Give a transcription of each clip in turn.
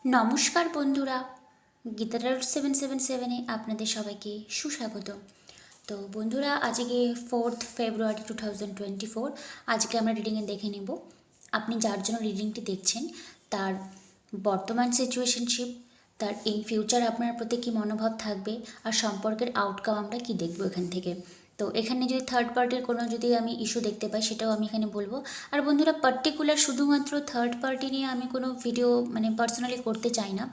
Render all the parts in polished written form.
নমস্কার বন্ধুরা, গীতারার 777-এ আপনাদের সবাইকে সুস্বাগত। তো বন্ধুরা, আজকে 4th ফেব্রুয়ারি 2024। আজকে আমরা রিডিংয়ে দেখে নেব আপনি যার জন্য রিডিংটি দেখছেন তার বর্তমান সিচুয়েশনশিপ, তার ইন ফিউচার আপনার প্রতি কী মনোভাব থাকবে, আর সম্পর্কের আউটকাম আমরা কি দেখব এখান থেকে। তো এখানে যদি থার্ড পার্টির কোনো যদি আমি ইস্যু দেখতে পাই সেটাও আমি এখানে বলবো। আর বন্ধুরা, পার্টিকুলার শুধুমাত্র থার্ড পার্টি নিয়ে আমি কোনো ভিডিও পার্সোনালি করতে চাই না,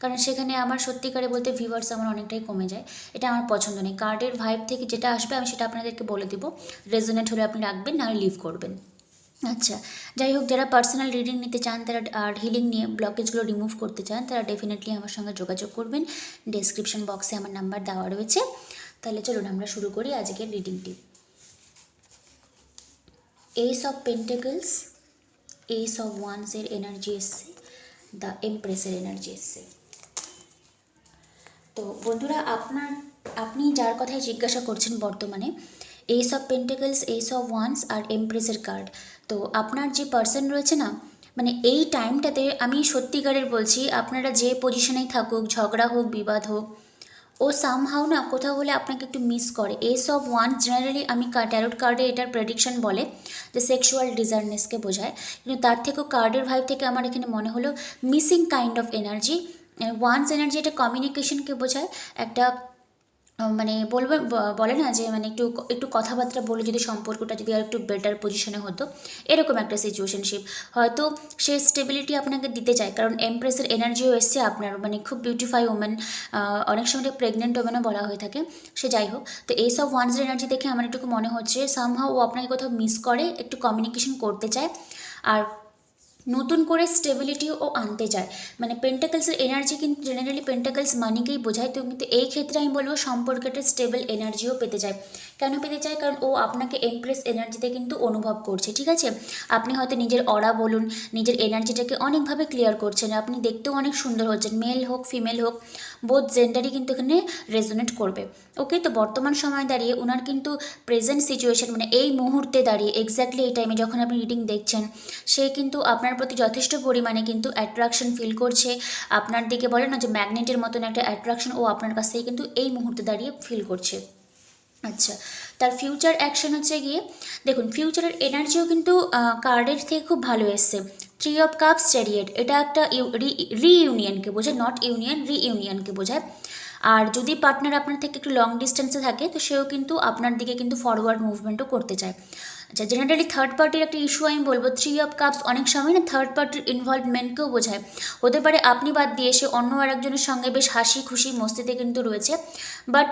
কারণ সেখানে আমার সত্যিকারে বলতে ভিউয়ার্স আমার অনেকটাই কমে যায়। এটা আমার পছন্দ নেই। কার্ডের ভাইব থেকে যেটা আসবে আমি সেটা আপনাদেরকে বলে দেবো। রেজোনেট হলে আপনি রাখবেন, না লিভ করবেন। আচ্ছা, যাই হোক, যারা পার্সোনাল রিডিং নিতে চান, তারা আর হিলিং নিয়ে ব্লকেজগুলো রিমুভ করতে চান, তারা ডেফিনেটলি আমার সঙ্গে যোগাযোগ করবেন। ডেসক্রিপশন বক্সে আমার নাম্বার দেওয়া রয়েছে। তাহলে চলুন আমরা শুরু করি আজকের রিডিংটি। Ace of pentacles, ace of ওয়ান্সের এনার্জি এসছে, দ্য এমপ্রেসের এনার্জি এসছে। তো বন্ধুরা, আপনি যার কথায় জিজ্ঞাসা করছেন বর্তমানে, ace of pentacles, ace of wands আর এমপ্রেসের কার্ড। তো আপনার যে পার্সন রয়েছে না, এই টাইমটাতে আমি সত্যিকারের বলছি, আপনারা যে পজিশনেই থাকুক, ঝগড়া হোক, বিবাদ হোক, ও সামহাও না কোথাও হলে আপনাকে একটু মিস করে। এস অফ ওয়ান জেনারেলি আমি ট্যারোট কার্ডে এটার প্রেডিকশন বলে যে সেক্সুয়াল ডিজায়ারনেসকে বোঝায়, কিন্তু তার থেকেও কার্ডের ভাইব থেকে আমার এখানে মনে হলো missing kind of energy. Once energy এটা কমিউনিকেশনকে বোঝায়, একটা বলে না যে একটু একটু কথাবার্তা বলে যদি সম্পর্কটা যদি আর একটু বেটার পজিশনে হতো, এরকম একটা সিচুয়েশনশিপ। হয়তো সে স্টেবিলিটি আপনাকে দিতে চায়, কারণ এমপ্রেসের এনার্জিও এসছে আপনার, খুব বিউটিফাই ওমেন, অনেক সময় প্রেগনেন্ট ওমেনও বলা হয়ে থাকে। সে যাই হোক, তো এই সব ওয়ান্সের এনার্জি দেখে আমার একটু মনে হচ্ছে সামহাও ও আপনাকে কোথাও মিস করে, একটু কমিউনিকেশন করতে চায়, আর নতুন করে স্টেবিলিটিও ও আনতে চায়। পেন্টাকলসের এনার্জি কিন্তু জেনারেলি পেন্টাকলস মানিকেই বোঝায়, তো কিন্তু এই ক্ষেত্রে আমি বলবো সম্পর্কটা স্টেবল এনার্জিও পেতে চায়। কেন পেতে চায়? কারণ ও আপনাকে এমপ্রেস এনার্জিতে কিন্তু অনুভব করছে, ঠিক আছে? আপনি হয়তো নিজের অরা বলুন, নিজের এনার্জিটাকে অনেকভাবে ক্লিয়ার করছেন, আপনি দেখতেও অনেক সুন্দর হচ্ছেন, মেল হোক ফিমেল হোক, বোথ জেন্ডারই কিন্তু এখানে রেজোনেট করবে। ওকে, তো বর্তমান সময় দাঁড়িয়ে ওনার কিন্তু প্রেজেন্ট সিচুয়েশন, এই মুহূর্তে দাঁড়িয়ে এক্স্যাক্টলি এই টাইমে যখন আপনি রিডিং দেখছেন, সে কিন্তু আপনার প্রতি যথেষ্ট পরিমাণে কিন্তু অ্যাট্রাকশন ফিল করছে। আপনার দিকে বলে না যে ম্যাগনেটের মতন একটা অ্যাট্রাকশন ও আপনার কাছ থেকে কিন্তু এই মুহূর্তে দাঁড়িয়ে ফিল করছে। আচ্ছা, তার ফিউচার অ্যাকশন হচ্ছে গিয়ে, দেখুন ফিউচারের এনার্জিও কিন্তু কার্ডের থেকে খুব ভালো এসছে। 3 অফ কাপস, চ্যারিয়েট, এটা একটা রিইউনিয়নকে বোঝায়, নট ইউনিয়ন, রিইউনিয়নকে বোঝায়। আর যদি পার্টনার আপনার থেকে একটু লং ডিস্টেন্সে থাকে, তো সেও কিন্তু আপনার দিকে কিন্তু ফরওয়ার্ড মুভমেন্টও করতে চায়। আচ্ছা, জেনারেলি থার্ড পার্টির একটা ইস্যু আমি বলবো, 3 অফ কাপস অনেক সময় না থার্ড পার্টির ইনভলভমেন্টকেও বোঝায়। হতে পারে আপনি বাদ দিয়ে সে অন্য আরেকজনের সঙ্গে বেশ হাসি খুশি মস্তিতে কিন্তু রয়েছে, বাট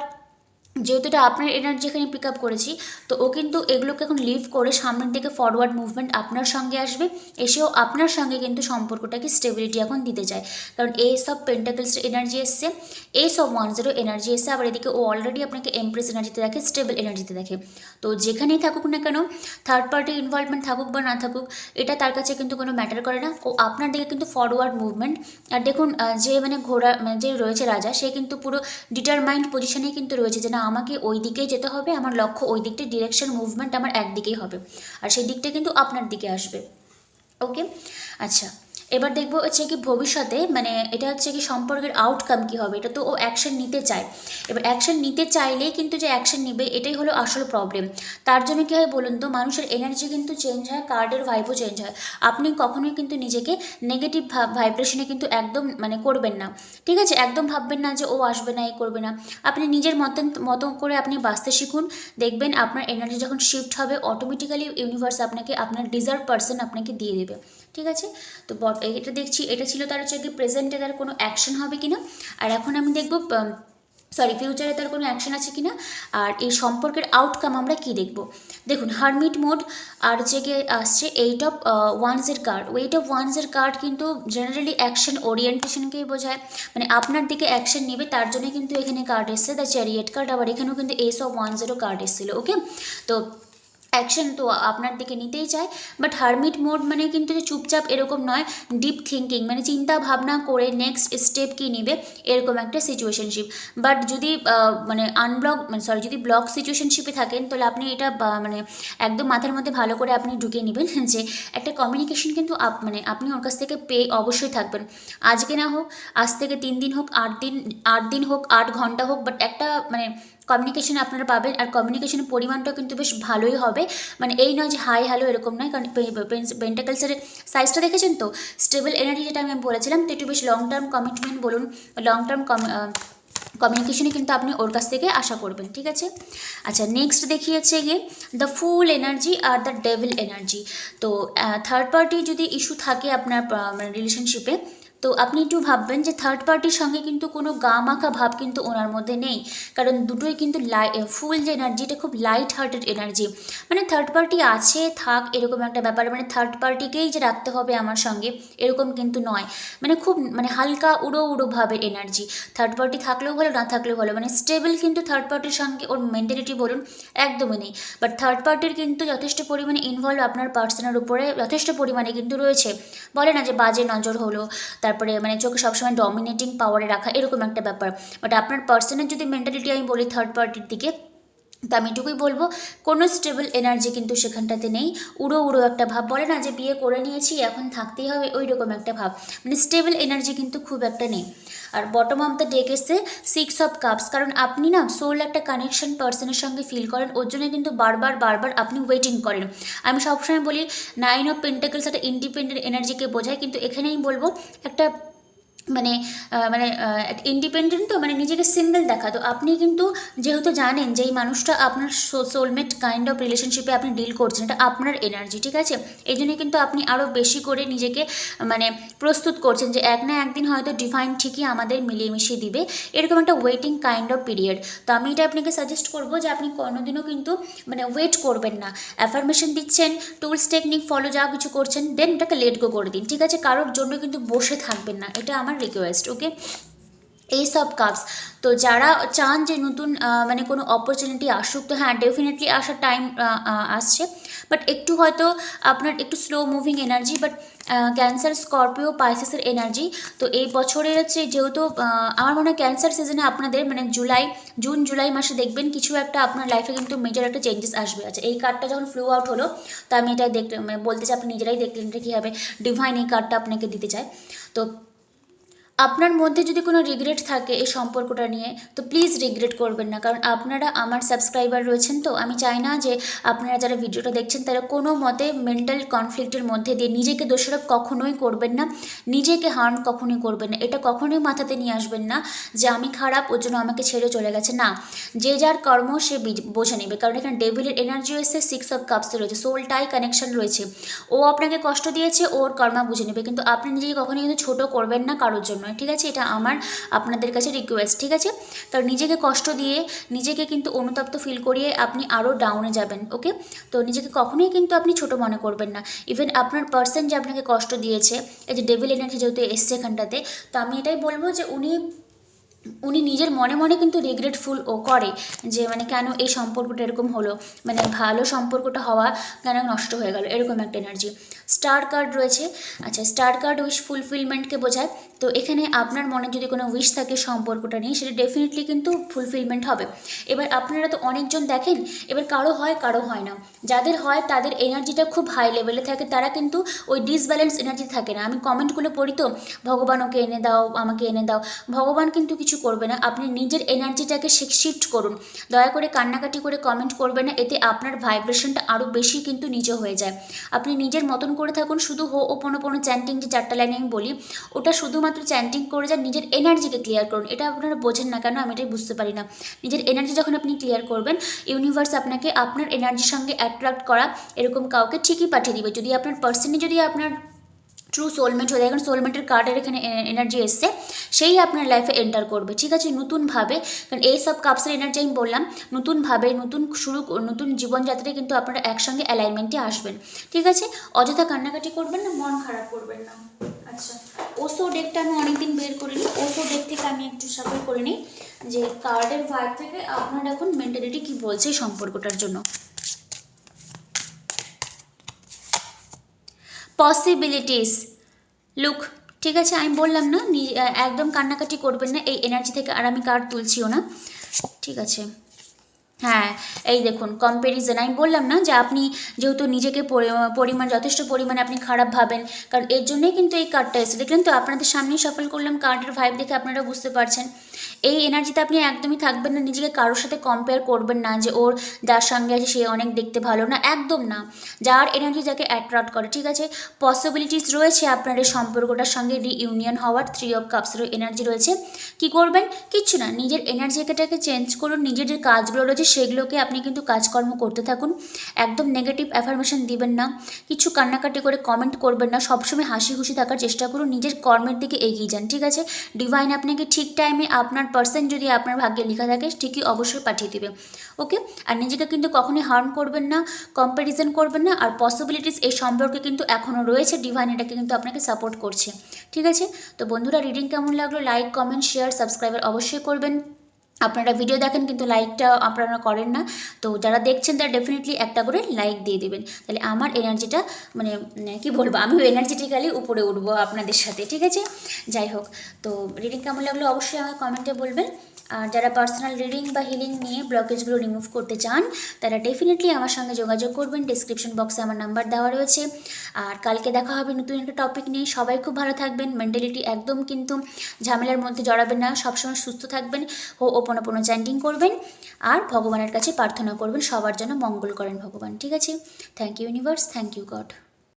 যেহেতু এটা আপনার এনার্জি এখানে পিক আপ করেছি, তো ও কিন্তু এগুলোকে এখন লিভ করে সামনের দিকে ফরওয়ার্ড মুভমেন্ট আপনার সঙ্গে আসবে, এসেও আপনার সঙ্গে কিন্তু সম্পর্কটাকে স্টেবিলিটি এখন দিতে চায়। কারণ এই সব পেন্টাকলসের এনার্জি এসছে, এই সব ওয়ান্সেরও এনার্জি এসছে, আবার এদিকে ও অলরেডি আপনাকে এমপ্রেস এনার্জিতে দেখে, স্টেবল এনার্জিতে দেখে। তো যেখানেই থাকুক না কেন, থার্ড পার্টি ইনভলভমেন্ট থাকুক বা না থাকুক, এটা তার কাছে কিন্তু কোনো ম্যাটার করে না। ও আপনার দিকে কিন্তু ফরওয়ার্ড মুভমেন্ট। আর দেখুন, যে ঘোড়া যে রয়েছে রাজা, সে কিন্তু পুরো ডিটারমাইন্ড পজিশনেই কিন্তু রয়েছে যে না, আমাকে ওই দিকেই যেতে হবে, আমার লক্ষ্য ওই দিকটা, ডিরেকশন মুভমেন্ট আমার একদিকেই হবে, আর সেই দিকটা কিন্তু আপনার দিকে আসবে। ওকে, আচ্ছা, এবার দেখবো হচ্ছে কি ভবিষ্যতে, এটা হচ্ছে কি সম্পর্কের আউটকাম কি হবে। এটা তো ও অ্যাকশন নিতে চায়, এবার অ্যাকশন নিতে চাইলেই কিন্তু যে অ্যাকশন নিবে এটাই হলো আসল প্রবলেম। তার জন্য কী হয় বলুন তো, মানুষের এনার্জি কিন্তু চেঞ্জ হয়, কার্ডের ভাইবও চেঞ্জ হয়। আপনি কখনোই কিন্তু নিজেকে নেগেটিভ ভাইব্রেশনে কিন্তু একদম করবেন না, ঠিক আছে? একদম ভাববেন না যে ও আসবে না, এই করবে না। আপনি নিজের মতো করে আপনি বাঁচতে শিখুন, দেখবেন আপনার এনার্জি যখন শিফট হবে, অটোমেটিক্যালি ইউনিভার্স আপনাকে আপনার ডিজার্ভ পার্সন আপনাকে দিয়ে দেবে, ঠিক আছে? তো এটা দেখছি, এটা ছিল তার হচ্ছে কি প্রেজেন্টে তার কোনো অ্যাকশন হবে কিনা, আর এখন আমি দেখব ফিউচারে তার কোনো অ্যাকশন আছে কিনা, আর এই সম্পর্কের আউটকাম আমরা কি দেখব। দেখুন, হারমিট মোড, আর হচ্ছে গিয়ে আসছে 8 অফ ওয়ান্সের কার্ড। 8 অফ ওয়ান্সের কার্ড কিন্তু জেনারেলি অ্যাকশন ওরিয়েন্টেশনকেই বোঝায়, আপনার দিকে অ্যাকশন নেবে, তার জন্য কিন্তু এখানে কার্ড এসছে দ্য চ্যারিয়েট কার্ড, আবার এখানেও কিন্তু এস অফ ওয়ান্সেরও কার্ড এসেছিলো। ওকে, তো অ্যাকশন তো আপনার দিকে নিতেই চায়, বাট হারমিট মোড মানে কিন্তু যে চুপচাপ এরকম নয়, ডিপ থিঙ্কিং মানে চিন্তা ভাবনা করে নেক্সট স্টেপ কী নেবে এরকম একটা সিচুয়েশনশিপ। বাট যদি মানে আনব্লক মানে সরি যদি ব্লক সিচুয়েশনশিপে থাকেন তাহলে আপনি এটা মানে একদম মাথার মধ্যে ভালো করে আপনি ঢুকিয়ে নেবেন যে একটা কমিউনিকেশন কিন্তু মানে আপনি ওর কাছ থেকে পেয়ে অবশ্যই থাকবেন। আজকে না হোক, আজ থেকে 3 দিন হোক, 8 দিন হোক, 8 ঘন্টা হোক, বাট একটা মানে কমিউনিকেশন আপনারা পাবেন। আর কমিউনিকেশনের পরিমাণটাও কিন্তু বেশ ভালোই হবে, মানে এই নয় যে হাই হ্যালো এরকম নয়, কারণ পেন্টাকলসের সাইজটা দেখেছেন তো, স্টেবল এনার্জি যেটা আমি বলেছিলাম, তো একটু বেশ লং টার্ম কমিটমেন্ট বলুন, লং টার্ম কমিউনিকেশনে কিন্তু আপনি ওর কাছ থেকে আশা করবেন, ঠিক আছে। আচ্ছা, নেক্সট দেখিয়েছে গিয়ে the full energy are the devil energy. তো থার্ড পার্টি যদি ইস্যু থাকে আপনার মানে রিলেশনশিপে, তো আপনি একটু ভাববেন যে থার্ড পার্টির সঙ্গে কিন্তু কোনো গা মাখা ভাব কিন্তু ওনার মধ্যে নেই, কারণ দুটোই কিন্তু ফুল যে এনার্জি এটা খুব লাইট হার্টেড এনার্জি, মানে থার্ড পার্টি আছে থাক এরকম একটা ব্যাপার, মানে থার্ড পার্টিকেই যে রাখতে হবে আমার সঙ্গে এরকম কিন্তু নয়, মানে খুব মানে হালকা উড়ো উড়ো ভাবের এনার্জি। থার্ড পার্টি থাকলেও ভালো, না থাকলেও ভালো, মানে স্টেবল কিন্তু থার্ড পার্টির সঙ্গে ওর মেন্টালিটি বলুন একদমই নেই। বাট থার্ড পার্টির কিন্তু যথেষ্ট পরিমাণে ইনভলভ আপনার পার্সনের উপরে যথেষ্ট পরিমাণে কিন্তু রয়েছে। বলে না যে বাজে নজর হলো, তারপরে মানে চোখে সবসময় ডমিনেটিং পাওয়ারে রাখা এরকম একটা ব্যাপার। বাট আপনার পার্সনের যদি মেন্টালিটি আমি বলি থার্ড পার্টির দিকে, তো আমি এটুকুই বলবো কোনো স্টেবল এনার্জি কিন্তু সেখানটাতে নেই। উড়ো উড়ো একটা ভাব, বলে না যে বিয়ে করে নিয়েছি এখন থাকতেই হবে, ওই রকম একটা ভাব, মানে স্টেবল এনার্জি কিন্তু খুব একটা নেই। আর বটম অফ দ্য ডেক এসে 6 অফ কাপস, কারণ আপনি না সোল একটা কানেকশন পার্সনের সঙ্গে ফিল করেন, ওর জন্য কিন্তু বারবার বারবার আপনি ওয়েটিং করেন। আমি সবসময় বলি 9 অফ পেন্টাকলস একটা ইন্ডিপেন্ডেন্ট এনার্জিকে বোঝায়, কিন্তু এখানেই বলবো একটা মানে মানে ইন্ডিপেন্ডেন্ট, তো মানে নিজেকে সিঙ্গেল দেখা। তো আপনি কিন্তু যেহেতু জানেন যে এই মানুষটা আপনার সোলমেট কাইন্ড অফ রিলেশনশিপে আপনি ডিল করছেন, এটা আপনার এনার্জি, ঠিক আছে। এই জন্য কিন্তু আপনি আরও বেশি করে নিজেকে মানে প্রস্তুত করছেন যে এক না একদিন হয়তো ডিভাইন ঠিকই আমাদের মিলিয়ে মিশিয়ে দিবে, এরকম একটা ওয়েটিং কাইন্ড অফ পিরিয়ড। তো আমি এটা আপনাকে সাজেস্ট করবো যে আপনি কোনোদিনও কিন্তু মানে ওয়েট করবেন না, অ্যাফার্মেশন দিচ্ছেন, টুলস টেকনিক ফলো যা কিছু করছেন, দেন এটাকে লেট গো করে দিন, ঠিক আছে। কারোর জন্য কিন্তু বসে থাকবেন না, এটা আমার request, okay. Ace of cups, তো যারা চান যে নতুন মানে কোনো অপরচুনিটি আসুক, তো হ্যাঁ ডেফিনেটলি আসার টাইম আসছে, বাট একটু হয়তো আপনার একটু slow moving energy. But Cancer, Scorpio, পাইসেসের এনার্জি, তো এই বছরের হচ্ছে যেহেতু আমার মনে হয় ক্যান্সার সিজনে আপনাদের মানে জুন জুলাই মাসে দেখবেন কিছু একটা আপনার লাইফে কিন্তু মেজর একটা চেঞ্জেস আসবে। আচ্ছা, এই কার্ডটা যখন ফ্লো আউট হলো, তো আমি এটা দেখতে মানে বলতে চাই, আপনি নিজেরাই দেখলেন এটা কী হবে, ডিভাইন এই কার্ডটা আপনাকে দিতে চায়। তো আপনার মধ্যে যদি কোনো রিগ্রেট থাকে এই সম্পর্কটা নিয়ে, তো প্লিজ রিগ্রেট করবেন না, কারণ আপনারা আমার সাবস্ক্রাইবার রয়েছেন। তো আমি চাই না যে আপনারা যারা ভিডিওটা দেখছেন তারা কোনো মতে মেন্টাল কনফ্লিক্টের মধ্যে দিয়ে নিজেকে দোষারোপ কখনোই করবেন না, নিজেকে হার্ম কখনোই করবেন না, এটা কখনোই মাথাতে নিয়ে আসবেন না যে আমি খারাপ ওর জন্য আমাকে ছেড়ে চলে গেছে, না। যে যার কর্ম সে বোঝে নেবে, কারণ এখানে ডেভিলের এনার্জি এসে 6 অফ কাপসে রয়েছে, সোল টাই কানেকশন রয়েছে। ও আপনাকে কষ্ট দিয়েছে, ওর কর্মা বুঝে নেবে, কিন্তু আপনি নিজেকে কখনোই কিন্তু ছোটো করবেন না কারোর জন্য, ঠিক আছে। এটা আমার আপনাদের কাছে রিকোয়েস্ট, ঠিক আছে। কারণ নিজেকে কষ্ট দিয়ে নিজেকে কিন্তু অনুতপ্ত ফিল করিয়ে আপনি আরও ডাউনে যাবেন, ওকে। তো নিজেকে কখনোই কিন্তু আপনি ছোট মনে করবেন না। ইভেন আপনার পার্সন যে আপনাকে কষ্ট দিয়েছে, এই যে ডেভিল এনার্জি যেহেতু এসছে এখানটাতে, তো আমি এটাই বলবো যে উনি নিজের মনে মনে কিন্তু রিগ্রেটফুল ও করে যে মানে কেন এই সম্পর্কটা এরকম হলো, মানে ভালো সম্পর্কটা হওয়া কেন নষ্ট হয়ে গেল, এরকম একটা এনার্জি। স্টার কার্ড রয়েছে। আচ্ছা, স্টার কার্ড উইশ ফুলফিলমেন্টকে বোঝায়। তো এখানে আপনার মনে যদি কোনো উইশ থাকে সম্পর্কটা নিয়ে, সেটা ডেফিনেটলি কিন্তু ফুলফিলমেন্ট হবে। এবার আপনারা তো অনেকজন দেখেন, এবার কারো হয় কারো হয় না, যাদের হয় তাদের এনার্জিটা খুব হাই লেভেলে থাকে, তারা কিন্তু ওই ডিসব্যালেন্স এনার্জি থাকে না। আমি কমেন্টগুলো পড়ি তো, ভগবান ওকে এনে দাও, আমাকে এনে দাও, ভগবান কিন্তু কিছু করবে না, আপনি নিজের এনার্জিটাকে শিফট করুন। দয়া করে কান্নাকাটি করে কমেন্ট করবে না, এতে আপনার ভাইব্রেশনটা আরও বেশি কিন্তু নিচে হয়ে যায়। আপনি নিজের মতন করে থাকুন, শুধু হো ও পোনো চ্যান্টিং যে 4টা লাইনে আমি বলি, ওটা শুধুমাত্র চ্যান্টিং করে যান, নিজের এনার্জিকে ক্লিয়ার করুন। এটা আপনারা বোঝেন না কেন, আমি এটাই বুঝতে পারি না। নিজের এনার্জি যখন আপনি ক্লিয়ার করবেন, ইউনিভার্স আপনাকে আপনার এনার্জির সঙ্গে অ্যাট্রাক্ট করা এরকম কাউকে ঠিকই পাঠিয়ে দিবে। যদি আপনার পার্সনই যদি আপনার ট্রু সোলমেট হয়ে যায়, এখন সোলমেটের কার্ডের এখানে এনার্জি এসছে, সেই আপনার লাইফে এন্টার করবে, ঠিক আছে, নতুনভাবে। কারণ এই সব কাপসের এনার্জি আমি বললাম নতুনভাবে, নতুন জীবনযাত্রায় কিন্তু আপনারা একসঙ্গে অ্যালাইনমেন্টে আসবেন, ঠিক আছে। অযথা কান্নাকাটি করবেন না, মন খারাপ করবেন না। আচ্ছা, ওসো ডেকটা আমি অনেকদিন বের করিনি, ওসো ডেক থেকে আমি একটু সাফল করে নিই যে কার্ডের ভাইব থেকে আপনার এখন মেন্টালিটি কী বলছে এই সম্পর্কটার জন্য। পসিবিলিটিস, লুক, ঠিক আছে আমি বললাম না একদম কান্নাকাটি করবেন না এই এনার্জি থেকে, আর আমি কার্ড তুলছিও না, ঠিক আছে। হ্যাঁ, এই দেখুন কম্প্যারিজন, আমি বললাম না যে আপনি যেহেতু নিজেকে পরিমাণ যথেষ্ট পরিমাণে আপনি খারাপ ভাবেন, কারণ এর জন্যই কিন্তু এই কার্ডটা এসেছে। দেখলেন তো, আপনাদের সামনেই সফল করলাম, কার্ডের ভাইব দেখে আপনারা বুঝতে পারছেন। এই এনার্জিতে আপনি একদমই থাকবেন না, নিজেকে কারোর সাথে কম্পেয়ার করবেন না যে ওর যার সঙ্গে আছে সে অনেক দেখতে ভালো না, একদম না। যার এনার্জি যাকে অ্যাট্রাক্ট করে, ঠিক আছে। পসিবিলিটিস রয়েছে আপনার এই সম্পর্কটার সঙ্গে রিইউনিয়ন হওয়ার, 3 অফ কাপসেরও এনার্জি রয়েছে। কি করবেন? কিচ্ছু না, নিজের এনার্জিটাকে চেঞ্জ করুন, নিজের যে কাজগুলো রয়েছে সেগুলোকে আপনি কিন্তু কাজকর্ম করতে থাকুন। একদম নেগেটিভ অ্যাফার্মেশন দিবেন না, কিছু কান্নাকাটি করে কমেন্ট করবেন না, সবসময় হাসি খুশি থাকার চেষ্টা করুন, নিজের কর্মের দিকে এগিয়ে যান, ঠিক আছে। ডিভাইন আপনাকে ঠিক টাইমে আপনার পার্সন যদি আপনার ভাগ্যে লেখা থাকে ঠিকই অবশ্যই পাঠিয়ে দেবে, ওকে। আর নিজেকে কিন্তু কখনোই হার্ম করবেন না, কম্প্যারিজন করবেন না। আর পসিবিলিটিস এই সম্পর্কে কিন্তু এখনও রয়েছে, ডিভাইন এটাকে কিন্তু আপনাকে সাপোর্ট করছে, ঠিক আছে। তো বন্ধুরা, রিডিং কেমন লাগলো? লাইক, কমেন্ট, শেয়ার, সাবস্ক্রাইবার অবশ্যই করবেন। আপনারা ভিডিও দেখেন কিন্তু লাইকটা আপনারা করেন না, তো যারা দেখছেন তারা ডেফিনেটলি একটা করে লাইক দিয়ে দেবেন, তাহলে আমার এনার্জিটা মানে কি বলবো, আমিও এনার্জেটিক্যালি উপরে উঠবো আপনাদের সাথে, ঠিক আছে। যাই হোক, তো রিডিং কেমন লাগলো অবশ্যই আমাকে কমেন্টে বলবেন। আর যারা পার্সোনাল রিডিং বা হিলিং নিয়ে ব্লকেজগুলো রিমুভ করতে চান তারা ডেফিনেটলি আমার সঙ্গে যোগাযোগ করবেন, ডিসক্রিপশন বক্সে আমার নাম্বার দেওয়া রয়েছে। আর কালকে দেখা হবে নতুন একটা টপিক নিয়ে। সবাই খুব ভালো থাকবেন, মেন্টালিটি একদম কিন্তু ঝামেলার মধ্যে জড়াবেন না, সবসময় সুস্থ থাকবেন, ওপোনোপোনো চ্যান্টিং করবেন, আর ভগবানের কাছে প্রার্থনা করবেন সবার জন্য মঙ্গল করেন ভগবান, ঠিক আছে। Thank you universe, thank you god.